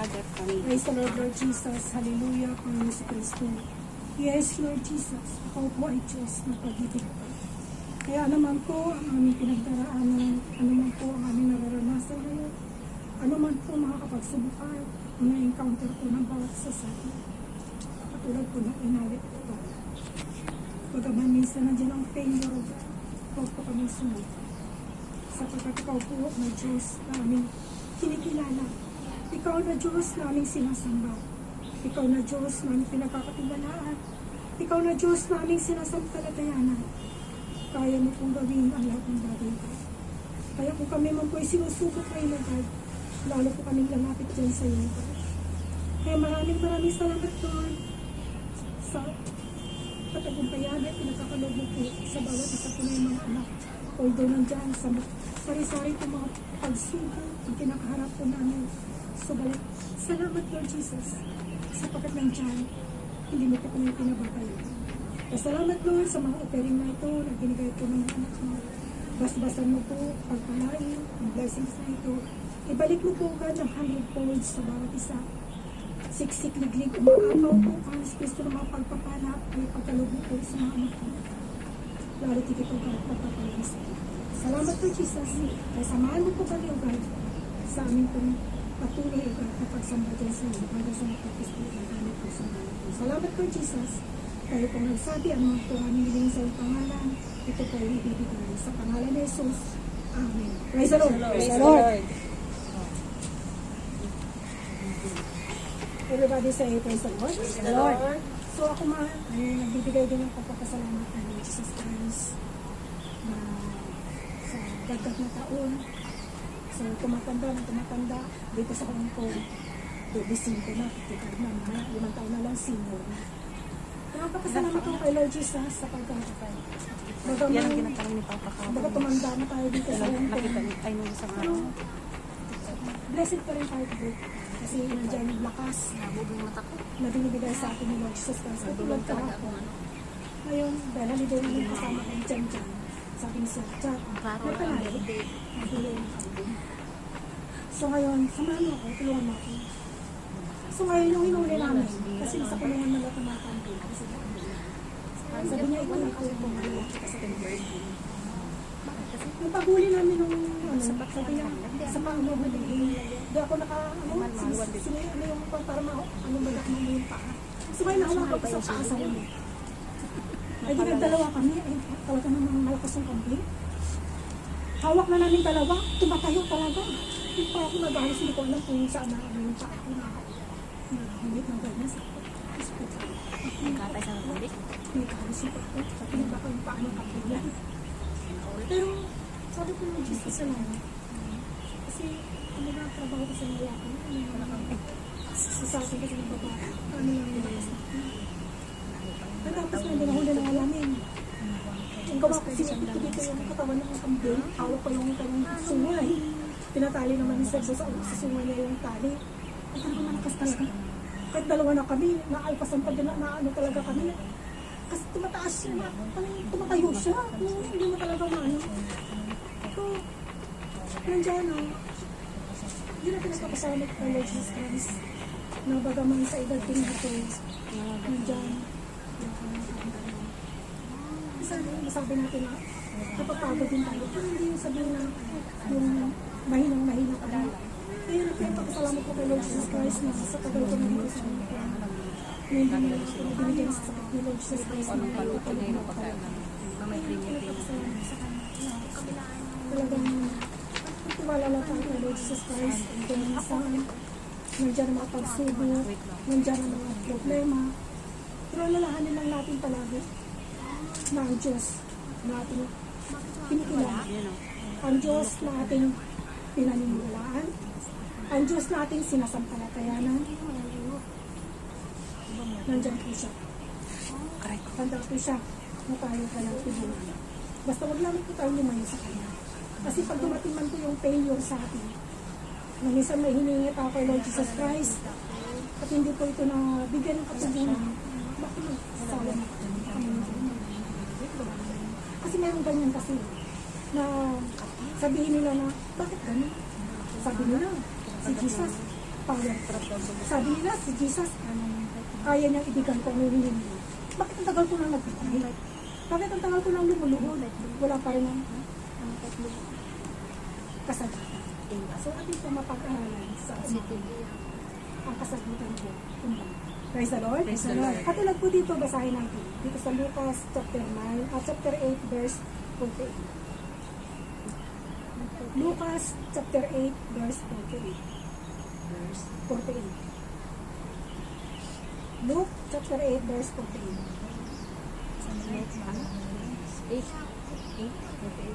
Father kami. Praise the Lord, Lord Jesus. Hallelujah, Panginoon si Kristo. Yes, Lord Jesus. Ikaw po ay Diyos na pag-ibig po. Kaya anuman po ang aming pinagdaraanan, anuman po ang aming nararanasan ngayon, anuman po mga kapagsubukan, ang na-encounter po ng bawat isa sa atin. Katulad po ng inawit po ba. Pagaman minsan nandiyan ang pain, Lord, huwag po kami sunod. Sapagkat ikaw po na Diyos na aming kinikilala. Ikaw na Diyos na aming sinasamba. Ikaw na Diyos na aming pinagkakatiwalaan. Ikaw na Diyos na aming sinasampalatayanan. Kaya mo pong gawin ang lahat ng bagay ko. Kaya kung kami man po ay sinusubok kayo ng God, lalo po kaming lamapit dyan sa iyo. Kaya maraming salamat Lord sa patagumpayan at pinagkakalobo po sa bawat isa po ng mga anak. Although nandyan sa sari-sari po mga pagsubok ang kinakaharap po namin. Subalit, salamat Lord Jesus sapagkat nandyan, hindi mo po kami pinababalik. Salamat Lord sa mga offering na ito na binigay po ng mga anak mo. Basbasan mo po, pagpalain, ang blessings na ito. Ibalik mo po God ang 100-fold sa bawat isa. Siksik, liglig, umaakaw po ang Kristo ng mga pagpapala ay pagkalubo po sa mga anak mo. Lalo tigit po God pagpapalis. Salamat po Jesus. Kaya samahan mo po kami o God sa aming pong patuloy o God na pagsamba dyan sa iyo. Hanggang sa matapos po ang aming pagsamba. Salamat po Jesus. Kayo pong nagsabi ang mga tuhanin niling sa iyong pangalan. Ito po ay ibibigay sa pangalan ni Jesus. Amen. Praise the Lord. Praise the Lord. Everybody say, praise the Lord. Praise the Lord. So ako ay nagbibigay din ng pagpapasalamat ng Lord Jesus Christ na sa dagdag na taon. So tumatanda dito sa Hong Kong. Bibising ko na, 55 na, 5 taon na lang senior na. Napapasalamat ko kay Lord Jesus sa pagkakatay. Yan ang ginatanong ni Papa Kabo. Baga tumanda na tayo dito sa Hong Kong. Nakita niyo tayo nung isang araw. Blessed pa rin tayo po. Kasi nandiyan yung lakas Nabubong mata ko. na binibigay sa atin ni Lord Jesus Christ. Katulad ka ako. Ngayon, dahil halibay namin kasama kayo dyan. Sabi ni Sir Jack, Klaro may lang. panalo. Nagulong ako. So ngayon, samahan mo ako, tulungan mo ako. So ngayon, yung hinuli namin, kasi nasa kulungan na lahat ng mga camping. Sabi niya, ikaw lang kayo kung malaki kasi yung paghuli namin nung sabi niya, sa panghuli, hindi ako ano yung para madak mo yung paa. So ngayon, nahawakan ko sa paa sa huli. Ay di nagdalawa kami, ay talaga namang malakas yung kambing. Hawak na namin dalawa, tumatayo talaga. Yung pa ako nag-alis, hindi ko alam kung saan na yung paa ko na himit ng ganyan sa ako. Katay sa balik. May kahalis yung ako, sa pinag ako yung paa ng kambing yan. Pero sabi ko yung Jesus sa lang. Kasi ano na trabaho ko sa mga ako, sasabi ko sa mga baba, ano lang yung balas na ako. Tapos na hindi nahuli na namin. Ang gawa ko, sinipit ko dito yung katawan ng kambing. Hawak ko yung kanyang sungay. Pinatali naman ni Sir sa sungay niya yung tali. Ang talaga malakas talaga. Kahit dalawa na kami, naalpasan pa din na ano talaga kami. Kasi tumataas siya na, tumatayo siya. Hindi mo talaga maano. So, nandiyan o. Hindi na pinagpapasalamat kay Lord Jesus Christ. Na bagaman sa edad din ito, nandiyan. Sabi natin na napapagod din tayo. Pero hindi yung sabihin na yung mahinang-mahina ka rin. Kaya nagpapasalamat ko kay Lord Jesus Christ na sa tagal ko na dito sa mga hindi nila ako binigyan sa sakit ni Lord Jesus Christ na Paano pa ngayon ang pagkain ng mamay premium talagang tiwala lang tayo kay Lord Jesus Christ. Kung minsan, nandiyan ang mga pagsubok, nandiyan ang mga problema. Pero alalahanin lang natin palagi na ang Diyos na ating kinikilala. Ang Diyos na ating pinaniniwalaan. Ang Diyos na ating sinasampalatayanan. Nandiyan po siya. Handa po siya na tayo kanyang tulungan. Basta wag namin po tayo lumayo sa kanya. Kasi pag dumating man po yung failure sa atin, na minsan may hiningi ako kay Lord Jesus Christ, at hindi po ito na bigyan ng katubunan, bakit magsasawa na kami? Kasi mayroong ganyan kasi, na sabihin nila na, bakit ganun? Sabi nila, si Jesus, power. Sabi nila, si Jesus, kaya niyang ibigan ko ang hihingin mo. Bakit ang tagal ko nang nagpapay? Bakit ang tagal ko nang lumuluhod? Wala pa rin ang kasagatan. So, ating po mapag-aralan sa ang kasagutan ko. Praise the Lord. Praise the Lord. Katulad po dito, basahin natin. Dito sa Lucas chapter 8, verse 48. Lucas chapter 8, verse 48. 48. Luke chapter 8, verse 48.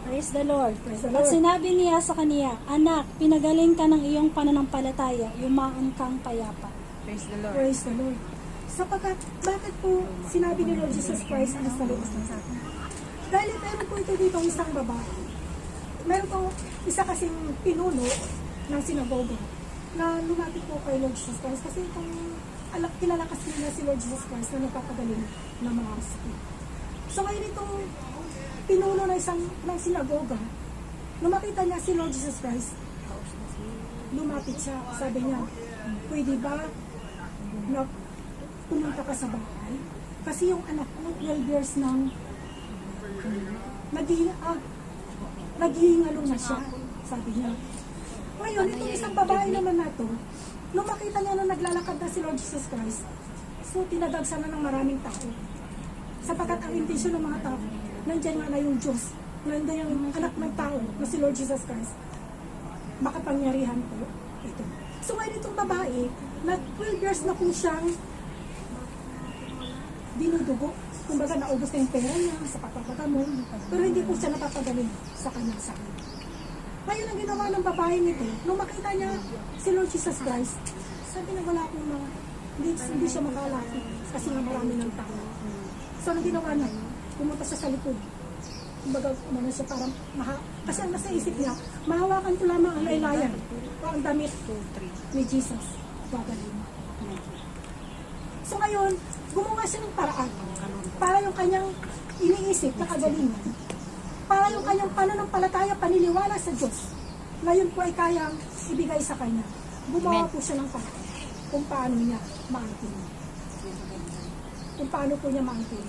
Praise the Lord. Praise the At Lord. sinabi niya sa kaniya, Anak, pinagaling ka ng iyong pananampalataya, yumaon kang payapa. Praise the Lord. Praise the Lord. Sapagkat, bakit po sinabi ni Lord Jesus Christ ang sa Lucas ng sabi? Dahil meron po ito dito isang babae. Meron po isa kasing pinuno ng sinagoga na lumapit po kay Lord Jesus Christ kasi itong kilala kasi nila si Lord Jesus Christ na nagpapagaling ng mga sakit. So ngayon itong pinuno ng sinagoga, nung makita niya si Lord Jesus Christ, lumapit siya, sabi niya, pwede ba na pumunta ka sa bahay? Kasi yung anak ko, 12 years nang naghihingalo na siya, sabi niya. Ngayon, itong isang babae naman na to, nung makita niya na naglalakad na si Lord Jesus Christ, so tinadagsan na ng maraming tao. Sapagkat ang intensyon ng mga tao, nandiyan nga na yung Diyos, nandiyan yung anak ng tao na si Lord Jesus Christ. Makapangyarihan po ito. So ngayon itong babae, na 12 years na po siyang dinudugo. Kumbaga naubos na yung pera niya sa pagpapagamot, pero hindi po siya napapagaling sa kanyang sakit. Ngayon ang ginawa ng babae nito, nung makita niya si Lord Jesus Christ, sabi na wala akong mga, hindi siya makalapit kasi nga marami ng tao. So ang ginawa niya, pumunta siya sa likod. Kumbaga, umano siya parang, kasi ang nasa isip niya, mahawakan ko lamang ang laylayan o ang damit ni Jesus. Gagaling. So ngayon, gumawa siya ng paraan para yung kanyang iniisip na kagalingan, para yung kanyang pananampalataya, paniniwala sa Diyos, na yun po ay kayang ibigay sa kanya. Gumawa po siya ng paraan kung paano niya maangkin. Kung paano po niya maangkin.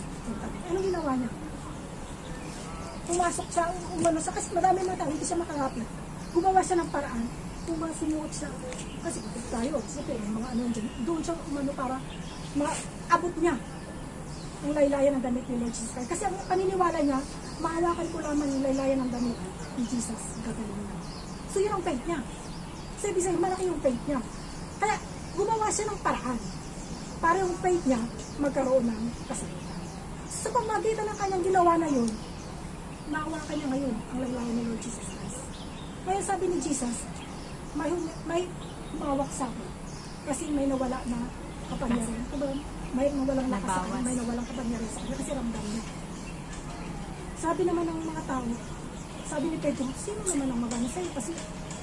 Anong ginawa niya? Pumasok siya, umano siya, kasi madami mga tao, hindi siya makalapit. Gumawa siya ng paraan, sumuot siya, kasi tayo, sige, mga ano dyan, doon siya umano para maabot niya ang laylayan ng damit ni Lord Jesus Christ. Kasi ang paniniwala niya, mahawakan ko lamang yung laylayan ng damit ni Jesus, gagaling niya. So yun ang faith niya. So ibig sabihin, malaki yung faith niya. Kaya gumawa siya ng paraan para yung faith niya magkaroon ng kasagutan. Sa pamagitan ng kanyang ginawa na yun, nahawakan niya ngayon ang laylayan ni Lord Jesus Christ. Ngayon sabi ni Jesus, may mawak sa akin kasi may nawala na kapangyarihan. May nawalang lakas sa kanya, may nawalang kapangyarihan sa kanya kasi ramdam niya. Sabi naman ng mga tao, sabi ni Pedro, sino naman ang magana sa'yo kasi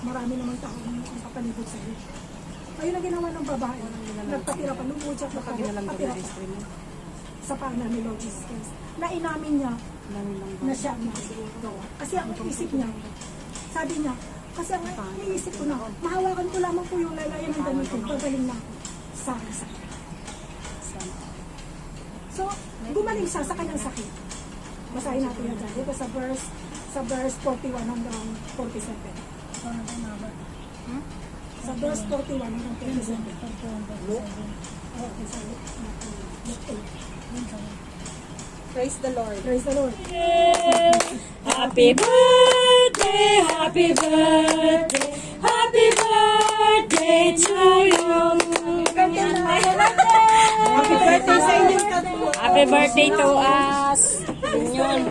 marami naman tao ang kapalibot sa'yo. Ayun ang ginawa ng babae, nagpatira pa, lumuod siya, patira pa sa paanan ni Lord Jesus Christ. Na inamin niya na siya ang gawa. Kasi ang isip niya, sabi niya, kasi ang iniisip ko na, mahawakan ko lamang po yung lalayan ng damit ko, pagaling na ako sa aking sakit. So, gumaling siya sa kanyang sakit. Basahin natin yan dyan. Dito sa verse 41 hanggang 47. Sa verse 41 hanggang 47. Praise the Lord. Praise the Lord. Happy birthday, happy birthday, happy birthday to you. Happy birthday sa inyong tatlo. Happy birthday to us. Yun.